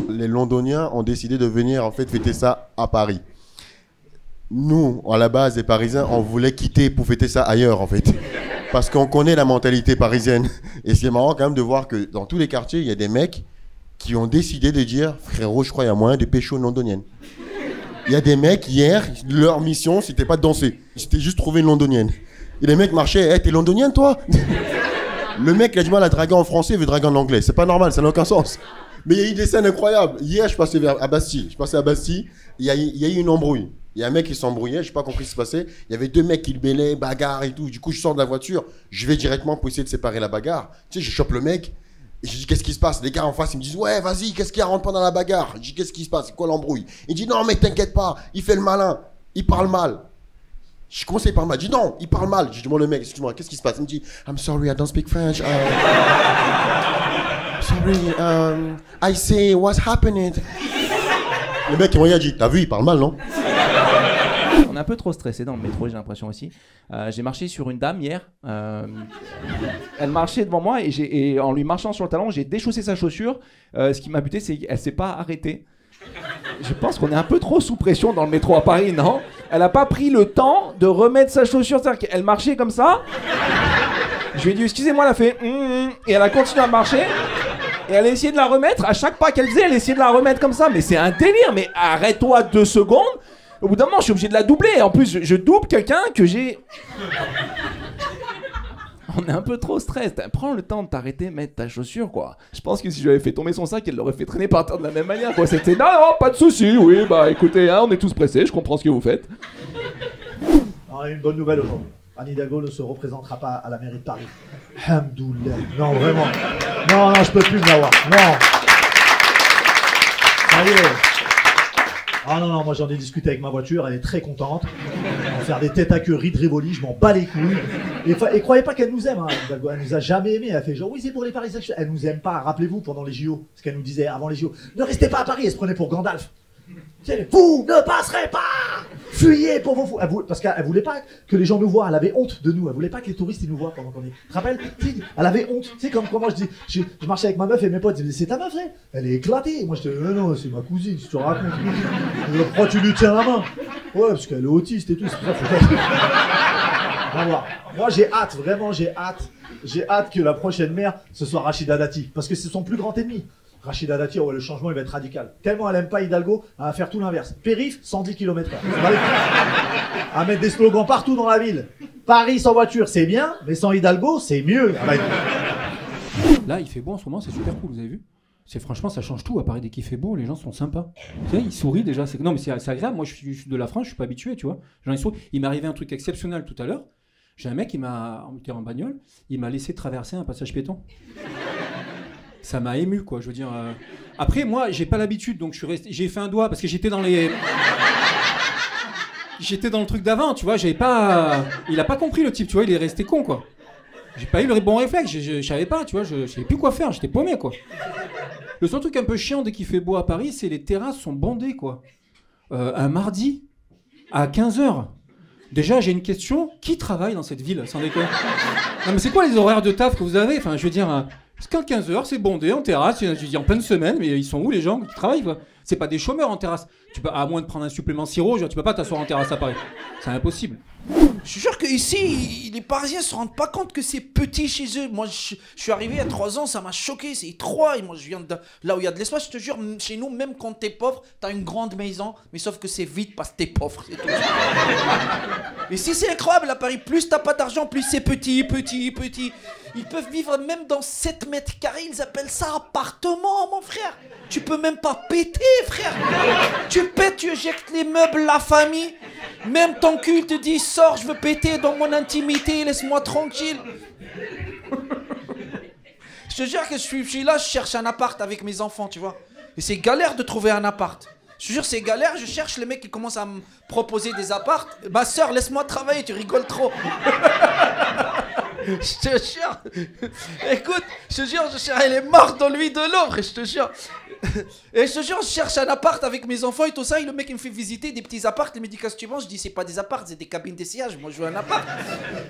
Les Londoniens ont décidé de venir en fait fêter ça à Paris. Nous, à la base, les Parisiens, on voulait quitter pour fêter ça ailleurs en fait. Parce qu'on connaît la mentalité parisienne. Et c'est marrant quand même de voir que dans tous les quartiers, il y a des mecs qui ont décidé de dire « Frérot, je crois qu'il y a moyen de pécho une londonienne ». Il y a des mecs, hier, leur mission, c'était pas de danser. C'était juste trouver une londonienne. Et les mecs marchaient, hey, t'es londonienne toi? Le mec, il a du mal à draguer en français, il veut draguer en anglais. C'est pas normal, ça n'a aucun sens. Mais il y a eu des scènes incroyables. Hier, je passais à Bastille. Il y a eu une embrouille. Il y a un mec qui s'embrouillait, je n'ai pas compris ce qui se passait. Il y avait deux mecs qui le bêlaient, bagarre et tout. Du coup, je sors de la voiture, je vais directement pour essayer de séparer la bagarre. Tu sais, je chope le mec. Et je dis, qu'est-ce qui se passe? Les gars en face, ils me disent, ouais, vas-y, qu'est-ce qu'il y a, rentre pas dans la bagarre. Je dis, qu'est-ce qui se passe? C'est quoi l'embrouille? Il dit, non, mais t'inquiète pas, il fait le malin, il parle mal. Je commence à parler mal. Je dis, non, il parle mal. Je demande au mec, excuse-moi, qu'est-ce qui se passe? Il me dit, I'm sorry, I don't speak French. Sorry, I say, what's happening? Le mec, il m'a dit, t'as vu, il parle mal, non? On est un peu trop stressé dans le métro, j'ai l'impression aussi. J'ai marché sur une dame hier. Elle marchait devant moi et en lui marchant sur le talon, j'ai déchaussé sa chaussure. Ce qui m'a buté, c'est qu'elle s'est pas arrêtée. Je pense qu'on est un peu trop sous pression dans le métro à Paris, non? Elle a pas pris le temps de remettre sa chaussure. C'est-à-dire qu'elle marchait comme ça. Je lui ai dit, excusez-moi, elle a fait et elle a continué à marcher. Et elle a essayé de la remettre. À chaque pas qu'elle faisait, elle essayait de la remettre comme ça. Mais c'est un délire. Mais arrête-toi 2 secondes. Au bout d'un moment, je suis obligé de la doubler. En plus, je double quelqu'un que j'ai... On est un peu trop stress. Prends le temps de t'arrêter, mettre ta chaussure, quoi. Je pense que si je lui avais fait tomber son sac, elle l'aurait fait traîner par terre de la même manière, quoi. C'était non, pas de soucis. Oui, bah écoutez, hein, on est tous pressés. Je comprends ce que vous faites. Alors, une bonne nouvelle aujourd'hui. Anne Hidalgo ne se représentera pas à la mairie de Paris. Hamdoullah. Non, vraiment. Non, je peux plus me l'avoir. Non. Ça y est. Ah non, moi j'en ai discuté avec ma voiture, elle est très contente. On va faire des têtes à queue, de Rivoli, je m'en bats les couilles. Et croyez pas qu'elle nous aime, hein. Elle nous a jamais aimé. Elle fait genre, oui, c'est pour les Parisiens. Elle nous aime pas, rappelez-vous, pendant les JO. Ce qu'elle nous disait avant les JO. Ne restez pas à Paris, elle se prenait pour Gandalf. Vous ne passerez pas! Fuyez pour vos fous! Parce qu'elle voulait pas que les gens nous voient, elle avait honte de nous, elle voulait pas que les touristes ils nous voient pendant qu'on est. Tu te rappelles? Elle avait honte. Tu sais, comme moi je marchais avec ma meuf et mes potes, ils disaient, c'est ta meuf, elle est éclatée. Et moi je disais, non, c'est ma cousine, si tu racontes. Pourquoi tu lui tiens la main? Ouais, parce qu'elle est autiste et tout, c'est pour ça qu'il faut... Moi j'ai hâte, vraiment j'ai hâte. J'ai hâte que la prochaine maire, ce soit Rachida Dati, parce que c'est son plus grand ennemi. Rachida Dati, ouais, le changement il va être radical. Tellement elle aime pas Hidalgo, elle va faire tout l'inverse. Périph, 110 km/h. À mettre des slogans partout dans la ville. Paris sans voiture, c'est bien, mais sans Hidalgo, c'est mieux. Là, il fait beau en ce moment, c'est super cool, vous avez vu? Franchement, ça change tout. À Paris, dès qu'il fait beau, les gens sont sympas. Tu sais, ils sourient déjà. Non, mais c'est agréable. Moi, je suis de la France, je suis pas habitué, tu vois. Les gens, ils sourient. Il m'est arrivé un truc exceptionnel tout à l'heure. J'ai un mec qui on était en bagnole, il m'a laissé traverser un passage piéton. Ça m'a ému, quoi. Je veux dire. Après, moi, j'ai pas l'habitude, donc j'ai fait un doigt parce que j'étais dans le truc d'avant, tu vois. Il a pas compris le type, tu vois. Il est resté con, quoi. J'ai pas eu le bon réflexe. Je savais pas, tu vois. Je savais plus quoi faire. J'étais paumé, quoi. Le seul truc un peu chiant dès qu'il fait beau à Paris, c'est les terrasses sont bondées, quoi. Un mardi à 15h. Déjà, j'ai une question. Qui travaille dans cette ville, sans déconner? Non, mais c'est quoi les horaires de taf que vous avez? Enfin, je veux dire. Parce qu'à 15h, c'est bondé en terrasse, je dis en pleine semaine, mais ils sont où les gens qui travaillent, quoi? C'est pas des chômeurs en terrasse. À moins de prendre un supplément sirop, tu peux pas t'asseoir en terrasse à Paris. C'est impossible. Je suis sûr qu'ici, les Parisiens se rendent pas compte que c'est petit chez eux. Moi, je suis arrivé il y a 3 ans, ça m'a choqué, c'est étroit. Et moi, je viens de là où il y a de l'espace. Je te jure, chez nous, même quand t'es pauvre, t'as une grande maison, mais sauf que c'est vide parce que t'es pauvre. C'est tout. Et si c'est incroyable à Paris, plus t'as pas d'argent, plus c'est petit. Ils peuvent vivre même dans 7 mètres carrés, ils appellent ça appartement, mon frère. Tu peux même pas péter, frère. Tu pètes, tu éjectes les meubles, la famille. Même ton cul te dit, sors, je veux péter dans mon intimité, laisse-moi tranquille. Je te jure que je suis là, je cherche un appart avec mes enfants, tu vois. Et c'est galère de trouver un appart. Je te jure, c'est galère, je cherche les mecs qui commencent à me proposer des apparts. Ma soeur, laisse-moi travailler, tu rigoles trop. Je te jure. Écoute, je te jure, elle est morte dans l'huile de l'eau, je te jure. Et je te jure, je cherche un appart avec mes enfants et tout ça, et le mec il me fait visiter des petits apparts, il me dit qu'est-ce que tu veux, je dis c'est pas des apparts, c'est des cabines d'essayage, moi je veux un appart.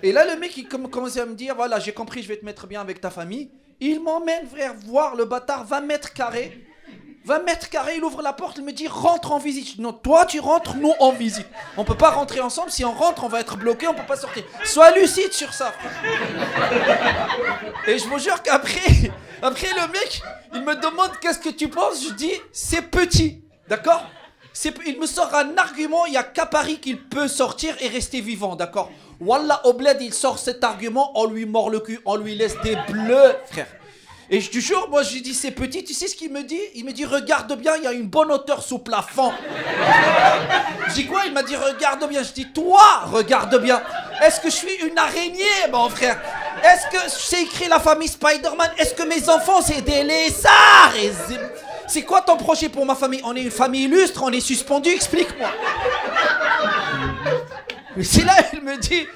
Et là le mec il commence à me dire, voilà j'ai compris, je vais te mettre bien avec ta famille. Il m'emmène frère voir le bâtard 20 mètres carrés. 20 mètres carrés, il ouvre la porte, il me dit rentre en visite. Je dis non, toi tu rentres, nous en visite. On peut pas rentrer ensemble, si on rentre, on va être bloqué, on peut pas sortir. Sois lucide sur ça. Et je vous jure qu'après, le mec, il me demande qu'est-ce que tu penses. Je dis c'est petit, d'accord? Il me sort un argument, il y a qu'à Paris qu'il peut sortir et rester vivant, d'accord? Wallah, au bled, il sort cet argument, on lui mord le cul, on lui laisse des bleus, frère. Et je te jure, moi je lui dis c'est petit, tu sais ce qu'il me dit? Il me dit regarde bien, il y a une bonne hauteur sous plafond. Je dis quoi? Il m'a dit regarde bien. Je dis toi, regarde bien. Est-ce que je suis une araignée, mon frère? Est-ce que j'ai écrit la famille Spider-Man? Est-ce que mes enfants c'est des lézards? C'est quoi ton projet pour ma famille? On est une famille illustre, on est suspendu, explique-moi. Mais c'est là, il me dit...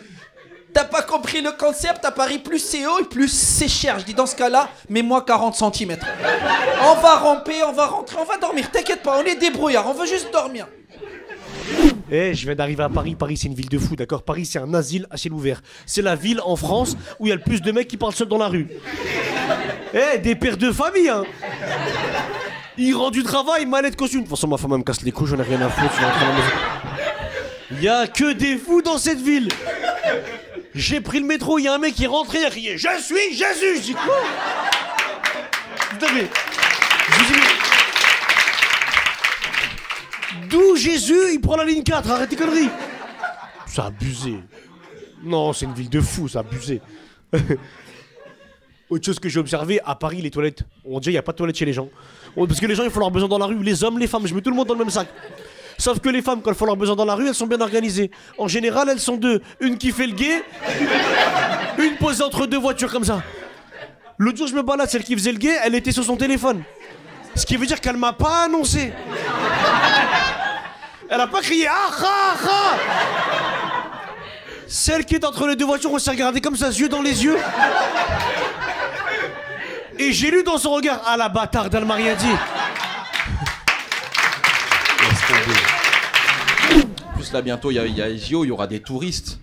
T'as pas compris le concept, à Paris, plus c'est haut et plus c'est cher. Je dis dans ce cas-là, mets-moi 40 cm. On va ramper, on va rentrer, on va dormir. T'inquiète pas, on est débrouillards, on veut juste dormir. Eh, je viens d'arriver à Paris. Paris, c'est une ville de fou, d'accord? Paris, c'est un asile à ciel ouvert. C'est la ville en France où il y a le plus de mecs qui parlent seuls dans la rue. Eh, des pères de famille, hein. Ils rendent du travail, mallette costume. De toute façon, ma femme elle me casse les couilles, j'en ai rien à foutre. Je vais rentrer à la maison. Il y a que des fous dans cette ville. J'ai pris le métro, il y a un mec qui est rentré, il a crié « Je suis Jésus !» Je dis quoi? Putain mais... D'où Jésus, il prend la ligne 4, arrête tes conneries. C'est abusé. Non, c'est une ville de fous, c'est abusé. Autre chose que j'ai observé, à Paris, les toilettes. On dirait qu'il n'y a pas de toilettes chez les gens. Parce que les gens, ils font leur besoin dans la rue. Les hommes, les femmes, je mets tout le monde dans le même sac. Sauf que les femmes, quand elles font leur besoin dans la rue, elles sont bien organisées. En général, elles sont deux. Une qui fait le guet, une posée entre deux voitures comme ça. L'autre jour, je me balade, celle qui faisait le guet, elle était sur son téléphone. Ce qui veut dire qu'elle m'a pas annoncé. Elle a pas crié « Ah, ah, ah !» Celle qui est entre les deux voitures, on s'est regardé comme ça, yeux dans les yeux. Et j'ai lu dans son regard « Ah, la bâtarde, elle m'a rien dit !» En plus là bientôt il y a JO, il y aura des touristes.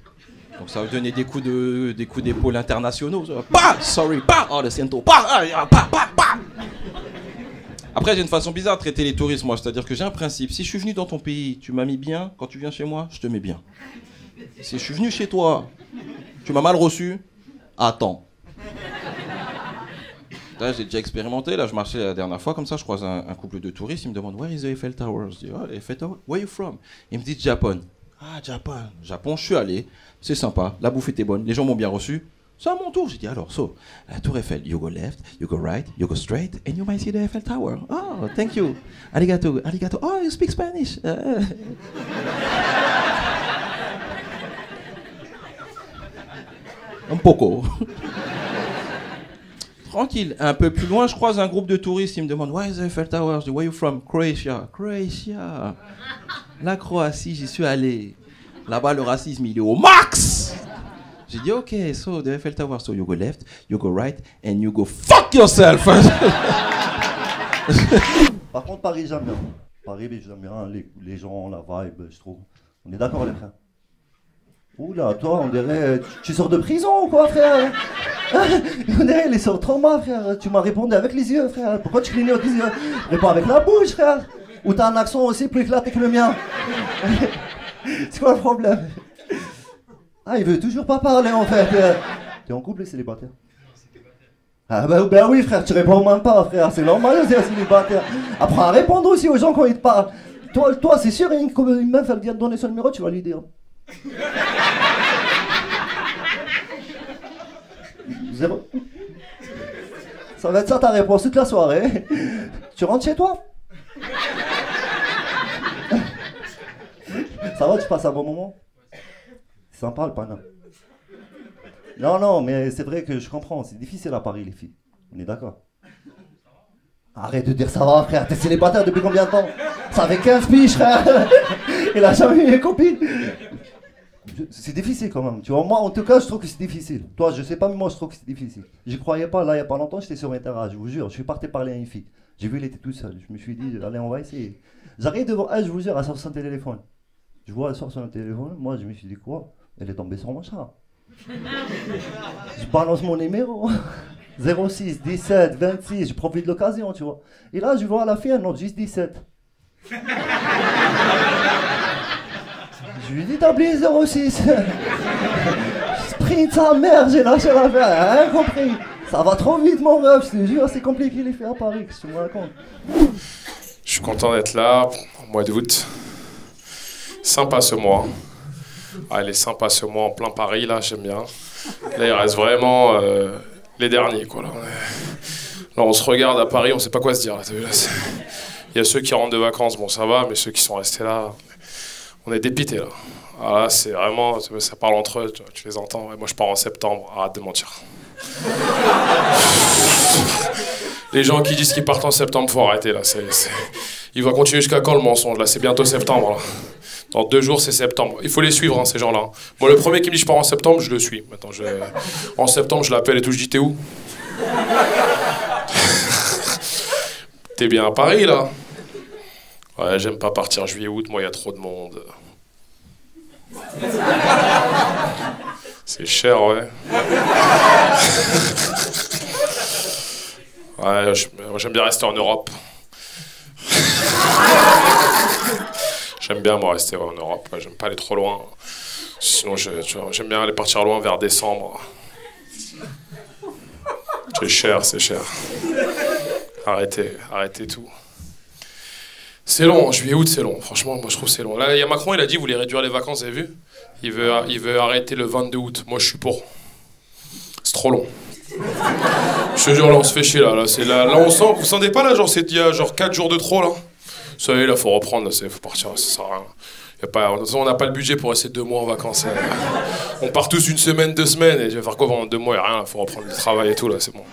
Donc ça va donner des coups d'épaule internationaux. Bah, sorry, bah, oh le siento, bah, bah, bah, bah. Après j'ai une façon bizarre de traiter les touristes moi, c'est-à-dire que j'ai un principe. Si je suis venu dans ton pays, tu m'as mis bien, quand tu viens chez moi, je te mets bien. Si je suis venu chez toi, tu m'as mal reçu, attends. Là, j'ai déjà expérimenté, là je marchais la dernière fois comme ça, je croise un couple de touristes, ils me demandent « Where is the Eiffel Tower ?» Je dis « Oh, Eiffel Tower, where are you from ?» Ils me disent « Japon ». Ah, Japon. Japon, je suis allé, c'est sympa, la bouffe était bonne, les gens m'ont bien reçu. C'est à mon tour, j'ai dit alors, la tour Eiffel, you go left, you go right, you go straight, and you might see the Eiffel Tower. Oh, thank you. Arigato, arigato. Oh, you speak Spanish. Un poco. Tranquille, un peu plus loin, je croise un groupe de touristes, ils me demandent Where is the Eiffel Tower? Je dis Where are you from? Croatia. Croatia. La Croatie, j'y suis allé. Là-bas, le racisme, il est au max. J'ai dit ok, so the Eiffel Tower, so you go left, you go right, and you go fuck yourself. Par contre, Paris, j'aime bien. Paris, j'aime bien les gens, la vibe, je trouve. On est d'accord, les frères? Oula, toi, on dirait. Tu sors de prison ou quoi, frère? On dirait, il sort trop mal, frère. Tu m'as répondu avec les yeux, frère. Pourquoi tu clignotes les yeux? Réponds avec la bouche, frère. Ou t'as un accent aussi plus éclaté que le mien. C'est quoi le problème? Ah, il veut toujours pas parler, en fait. T'es en couple et célibataire? Ah, bah oui, frère, tu réponds même pas, frère. C'est normal, c'est célibataire. Apprends à répondre aussi aux gens quand ils te parlent. Toi, c'est sûr, une meuf, elle vient te donner son numéro, tu vas lui dire. Zéro. Ça va être ça ta réponse toute la soirée. Tu rentres chez toi? Ça va, tu passes un bon moment? C'est sympa le panneau. Non, mais c'est vrai que je comprends, c'est difficile à Paris les filles. On est d'accord? Arrête de dire ça va, frère, t'es célibataire depuis combien de temps? Ça fait 15 piges, frère. Il a jamais eu une copine. C'est difficile quand même, tu vois, moi en tout cas je trouve que c'est difficile. Toi je sais pas mais moi je trouve que c'est difficile. J'y croyais pas, là il y a pas longtemps j'étais sur un terrain, je vous jure, je suis parti parler à une fille. J'ai vu elle était toute seule, je me suis dit allez on va essayer. J'arrive devant elle, je vous jure, elle sort son téléphone. Je vois elle sort son téléphone, moi je me suis dit quoi? Elle est tombée sur mon chat. Je balance mon numéro. 06, 17, 26, je profite de l'occasion, tu vois. Et là, je vois à la fille, elle note juste 17. Je lui dis, t'as oublié 06. Sprint sa mère, j'ai lâché l'affaire, rien compris. Ça va trop vite, mon ref, je te jure, c'est compliqué les filles à Paris, qu'est-ce que tu me racontes? Je suis content d'être là, au mois d'août. Sympa ce mois. Ah, il est sympa ce mois en plein Paris, là, j'aime bien. Là, il reste vraiment les derniers, quoi. Là, on se regarde à Paris, on sait pas quoi se dire. Là, il y a ceux qui rentrent de vacances, bon, ça va, mais ceux qui sont restés là, on est dépités, là. Ah, là, c'est vraiment, ça parle entre eux, tu les entends. Et moi, je pars en septembre, arrête de mentir. Les gens qui disent qu'ils partent en septembre, faut arrêter, là. Il va continuer jusqu'à quand, le mensonge, là? C'est bientôt septembre, là. Dans 2 jours, c'est septembre. Il faut les suivre, hein, ces gens-là. Moi, le premier qui me dit je pars en septembre, je le suis. Maintenant, en septembre, je l'appelle et tout, je dis t'es où? T'es bien à Paris, là? Ouais, j'aime pas partir juillet-août, moi, il y a trop de monde. C'est cher, ouais. Ouais, j'aime bien rester en Europe. J'aime bien, moi, rester en Europe. Ouais, j'aime pas aller trop loin. Sinon, j'aime bien aller partir loin vers décembre. C'est cher, c'est cher. Arrêtez tout. C'est long, juillet-août, c'est long. Franchement, moi, je trouve que c'est long. Là, il y a Macron, il a dit, vous voulez réduire les vacances, vous avez vu? Il veut arrêter le 22 août. Moi, je suis pour. C'est trop long. Je te jure, là, on se fait chier, là. Là, on sent... Vous sentez pas, là, genre, il y a genre 4 jours de trop, là? Vous savez, là, faut reprendre, là, faut partir, ça sert à rien. De toute façon, on n'a pas le budget pour rester 2 mois en vacances. On part tous 1 semaine, 2 semaines, et je vais faire quoi pendant 2 mois? Il n'y a rien, il faut reprendre le travail et tout, là, c'est bon.